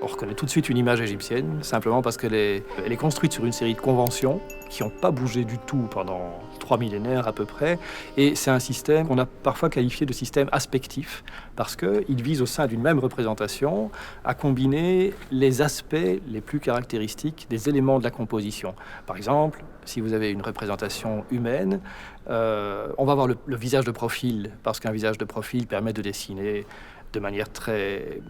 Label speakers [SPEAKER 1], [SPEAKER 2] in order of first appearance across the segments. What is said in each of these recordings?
[SPEAKER 1] On reconnaît tout de suite une image égyptienne, simplement parce qu'elle est construite sur une série de conventions qui n'ont pas bougé du tout pendant 3 millénaires à peu près. Et c'est un système qu'on a parfois qualifié de système aspectif, parce qu'il vise au sein d'une même représentation à combiner les aspects les plus caractéristiques des éléments de la composition. Par exemple, si vous avez une représentation humaine, on va avoir le visage de profil, parce qu'un visage de profil permet de dessiner de manière très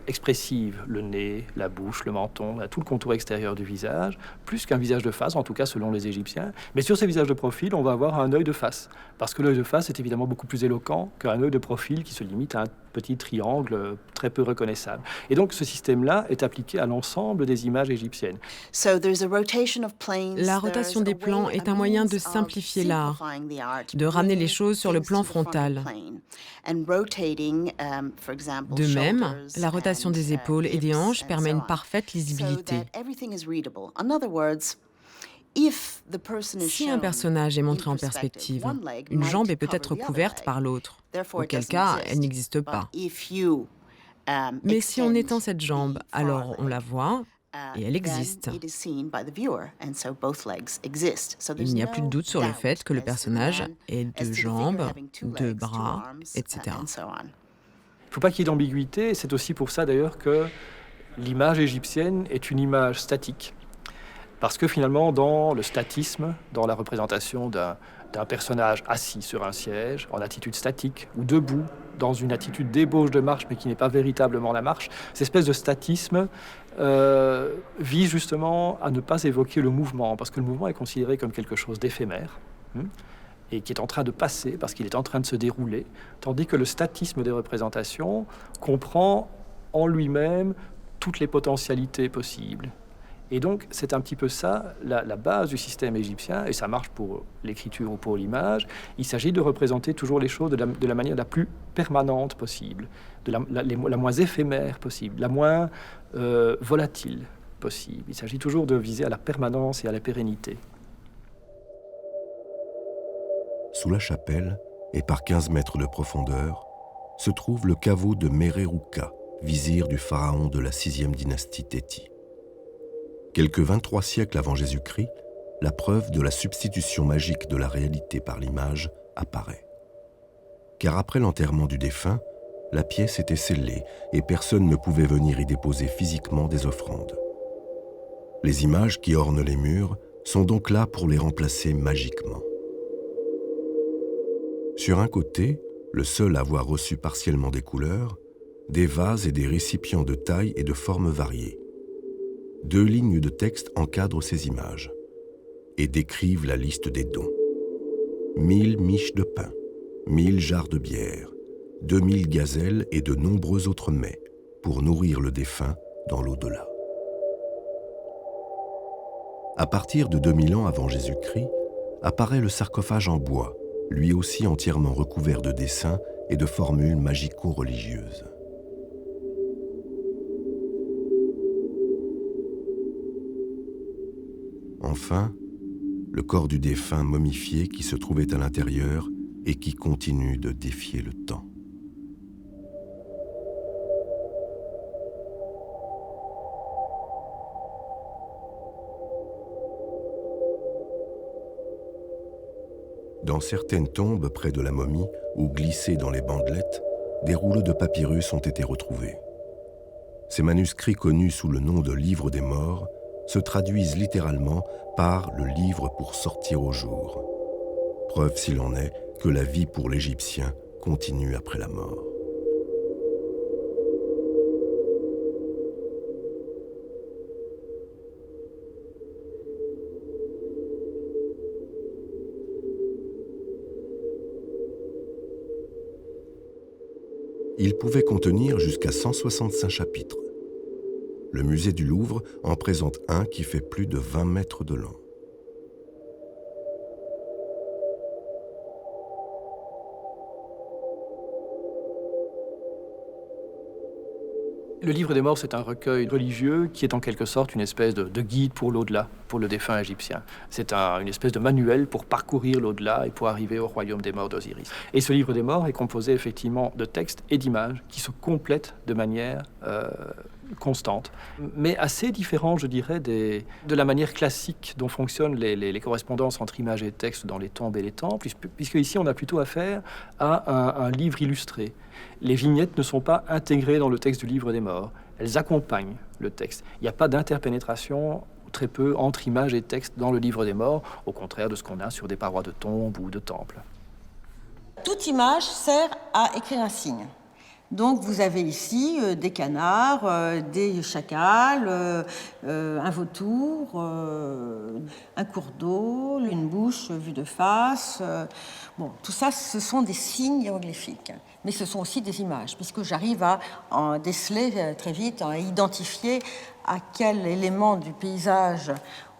[SPEAKER 1] expressive le nez, la bouche, le menton, tout le contour extérieur du visage, plus qu'un visage de face, en tout cas selon les Égyptiens. Mais sur ces visages de profil, on va avoir un œil de face, parce que l'œil de face est évidemment beaucoup plus éloquent qu'un œil de profil qui se limite à un petit triangle très peu reconnaissable. Et donc ce système-là est appliqué à l'ensemble des images égyptiennes.
[SPEAKER 2] La rotation des plans est un moyen de simplifier l'art, de ramener les choses sur le plan frontal. De même, la rotation des épaules et des hanches permet une parfaite lisibilité. Si un personnage est montré en perspective, une jambe est peut-être couverte par l'autre, auquel cas elle n'existe pas. Mais si on étend cette jambe, alors on la voit et elle existe. Il n'y a plus de doute sur le fait que le personnage ait deux jambes, deux bras, etc.
[SPEAKER 1] Il ne faut pas qu'il y ait d'ambiguïté, c'est aussi pour ça d'ailleurs que l'image égyptienne est une image statique. Parce que finalement, dans le statisme, dans la représentation d'un personnage assis sur un siège, en attitude statique, ou debout, dans une attitude d'ébauche de marche, mais qui n'est pas véritablement la marche, cette espèce de statisme vise justement à ne pas évoquer le mouvement, parce que le mouvement est considéré comme quelque chose d'éphémère, et qui est en train de passer, parce qu'il est en train de se dérouler, tandis que le statisme des représentations comprend en lui-même toutes les potentialités possibles. Et donc, c'est un petit peu ça, la base du système égyptien, et ça marche pour l'écriture ou pour l'image. Il s'agit de représenter toujours les choses de la manière la plus permanente possible, la moins éphémère possible, la moins volatile possible. Il s'agit toujours de viser à la permanence et à la pérennité.
[SPEAKER 3] Sous la chapelle, et par 15 mètres de profondeur, se trouve le caveau de Mererouka, vizir du pharaon de la 6e dynastie Téti. Quelques 23 siècles avant Jésus-Christ, la preuve de la substitution magique de la réalité par l'image apparaît. Car après l'enterrement du défunt, la pièce était scellée et personne ne pouvait venir y déposer physiquement des offrandes. Les images qui ornent les murs sont donc là pour les remplacer magiquement. Sur un côté, le seul à avoir reçu partiellement des couleurs, des vases et des récipients de taille et de formes variées. 2 lignes de texte encadrent ces images et décrivent la liste des dons. 1000 miches de pain, 1000 jarres de bière, 2000 gazelles et de nombreux autres mets pour nourrir le défunt dans l'au-delà. À partir de 2000 ans avant Jésus-Christ, apparaît le sarcophage en bois, lui aussi entièrement recouvert de dessins et de formules magico-religieuses. Enfin, le corps du défunt momifié qui se trouvait à l'intérieur et qui continue de défier le temps. Dans certaines tombes près de la momie ou glissées dans les bandelettes, des rouleaux de papyrus ont été retrouvés. Ces manuscrits connus sous le nom de livres des morts se traduisent littéralement par le livre pour sortir au jour. Preuve s'il en est que la vie pour l'Égyptien continue après la mort. Il pouvait contenir jusqu'à 165 chapitres. Le musée du Louvre en présente un qui fait plus de 20 mètres de long.
[SPEAKER 1] Le livre des morts, c'est un recueil religieux qui est en quelque sorte une espèce de guide pour l'au-delà, pour le défunt égyptien. C'est une espèce de manuel pour parcourir l'au-delà et pour arriver au royaume des morts d'Osiris. Et ce livre des morts est composé effectivement de textes et d'images qui se complètent de manière constante, mais assez différent, je dirais, de la manière classique dont fonctionnent les correspondances entre images et textes dans les tombes et les temples, puisque ici on a plutôt affaire à un livre illustré. Les vignettes ne sont pas intégrées dans le texte du livre des morts, elles accompagnent le texte. Il n'y a pas d'interpénétration, très peu, entre images et textes dans le livre des morts, au contraire de ce qu'on a sur des parois de tombes ou de temples.
[SPEAKER 4] Toute image sert à écrire un signe. Donc vous avez ici des canards, des chacals, un vautour, un cours d'eau, une bouche vue de face. Bon, tout ça, ce sont des signes hiéroglyphiques. Mais ce sont aussi des images, puisque j'arrive à en déceler très vite, à identifier à quel élément du paysage,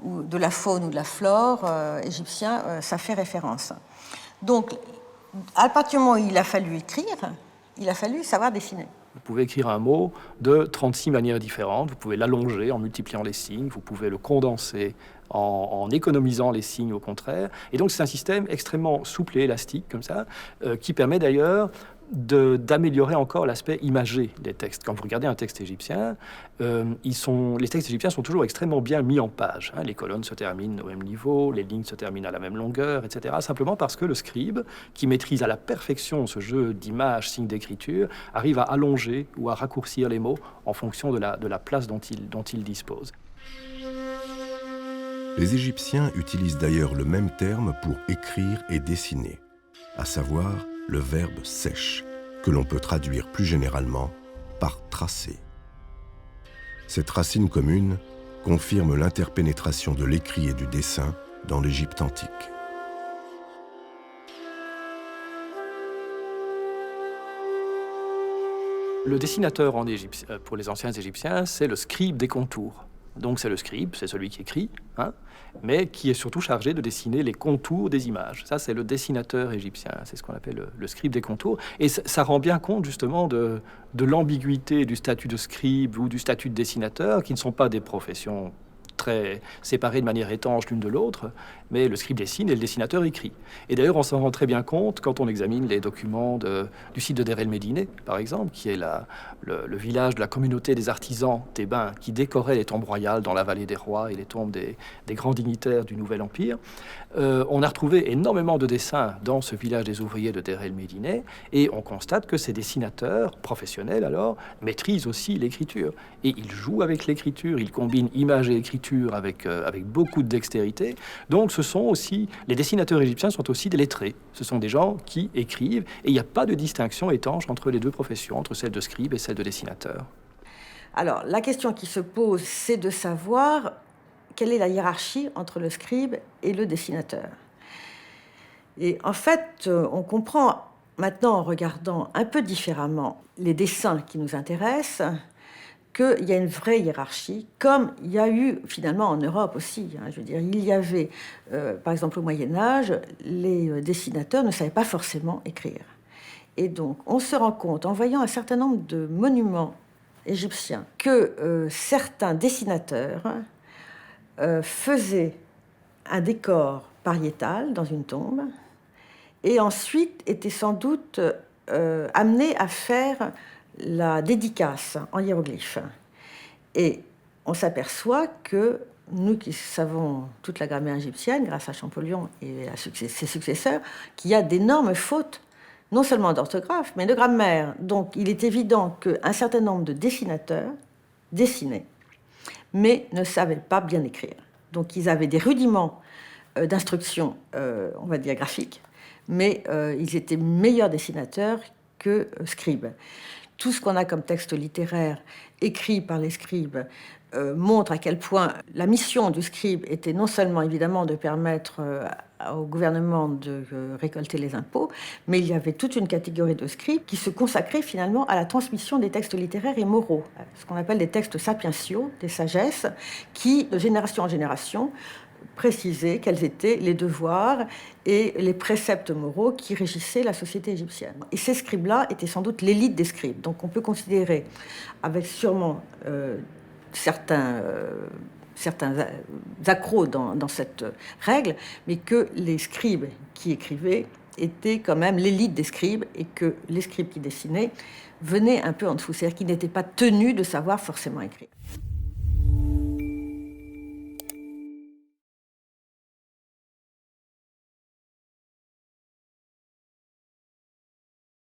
[SPEAKER 4] ou de la faune ou de la flore égyptien ça fait référence. Donc, à partir du moment où il a fallu écrire, il a fallu savoir dessiner.
[SPEAKER 1] Vous pouvez écrire un mot de 36 manières différentes. Vous pouvez l'allonger en multipliant les signes. Vous pouvez le condenser en économisant les signes au contraire. Et donc, c'est un système extrêmement souple et élastique, comme ça, qui permet d'ailleurs d'améliorer encore l'aspect imagé des textes. Quand vous regardez un texte égyptien, les textes égyptiens sont toujours extrêmement bien mis en page. Les colonnes se terminent au même niveau, les lignes se terminent à la même longueur, etc. Simplement parce que le scribe, qui maîtrise à la perfection ce jeu d'images, signes d'écriture, arrive à allonger ou à raccourcir les mots en fonction de la place dont il dispose.
[SPEAKER 3] Les Égyptiens utilisent d'ailleurs le même terme pour écrire et dessiner, à savoir le verbe sèche, que l'on peut traduire plus généralement par tracer. Cette racine commune confirme l'interpénétration de l'écrit et du dessin dans l'Égypte antique.
[SPEAKER 1] Le dessinateur pour les anciens Égyptiens, c'est le scribe des contours. Donc c'est le scribe, c'est celui qui écrit, mais qui est surtout chargé de dessiner les contours des images. Ça, c'est le dessinateur égyptien, c'est ce qu'on appelle le scribe des contours. Et ça rend bien compte justement de l'ambiguïté du statut de scribe ou du statut de dessinateur, qui ne sont pas des professions très séparées de manière étanche l'une de l'autre, mais le scribe dessine et le dessinateur écrit. Et d'ailleurs, on s'en rend très bien compte quand on examine les documents du site de Deir el-Médine, par exemple, qui est le village de la communauté des artisans thébains qui décorait les tombes royales dans la vallée des rois et les tombes des grands dignitaires du Nouvel Empire. On a retrouvé énormément de dessins dans ce village des ouvriers de Deir el-Médine, et on constate que ces dessinateurs professionnels, alors, maîtrisent aussi l'écriture. Et ils jouent avec l'écriture, ils combinent image et écriture avec beaucoup de dextérité. Donc les dessinateurs égyptiens sont aussi des lettrés. Ce sont des gens qui écrivent, et il n'y a pas de distinction étanche entre les deux professions, entre celle de scribe et celle de dessinateur.
[SPEAKER 4] Alors, la question qui se pose, c'est de savoir quelle est la hiérarchie entre le scribe et le dessinateur. Et en fait, on comprend maintenant, en regardant un peu différemment les dessins qui nous intéressent, qu'il y a une vraie hiérarchie, comme il y a eu finalement en Europe aussi. Je veux dire, il y avait, par exemple au Moyen-Âge, les dessinateurs ne savaient pas forcément écrire. Et donc, on se rend compte, en voyant un certain nombre de monuments égyptiens, que certains dessinateurs faisaient un décor pariétal dans une tombe, et ensuite étaient sans doute amenés à faire la dédicace en hiéroglyphes. Et on s'aperçoit que nous qui savons toute la grammaire égyptienne, grâce à Champollion et à ses successeurs, qu'il y a d'énormes fautes, non seulement d'orthographe, mais de grammaire. Donc il est évident qu'un certain nombre de dessinateurs dessinaient, mais ne savaient pas bien écrire. Donc ils avaient des rudiments d'instruction, on va dire graphique, mais ils étaient meilleurs dessinateurs que scribes. Tout ce qu'on a comme texte littéraire écrit par les scribes montre à quel point la mission du scribe était non seulement évidemment de permettre au gouvernement de récolter les impôts, mais il y avait toute une catégorie de scribes qui se consacraient finalement à la transmission des textes littéraires et moraux, ce qu'on appelle des textes sapientiaux, des sagesses, qui, de génération en génération, préciser quels étaient les devoirs et les préceptes moraux qui régissaient la société égyptienne. Et ces scribes-là étaient sans doute l'élite des scribes. Donc on peut considérer, avec sûrement certaines certains accros dans cette règle, mais que les scribes qui écrivaient étaient quand même l'élite des scribes et que les scribes qui dessinaient venaient un peu en dessous, c'est-à-dire qu'ils n'étaient pas tenus de savoir forcément écrire.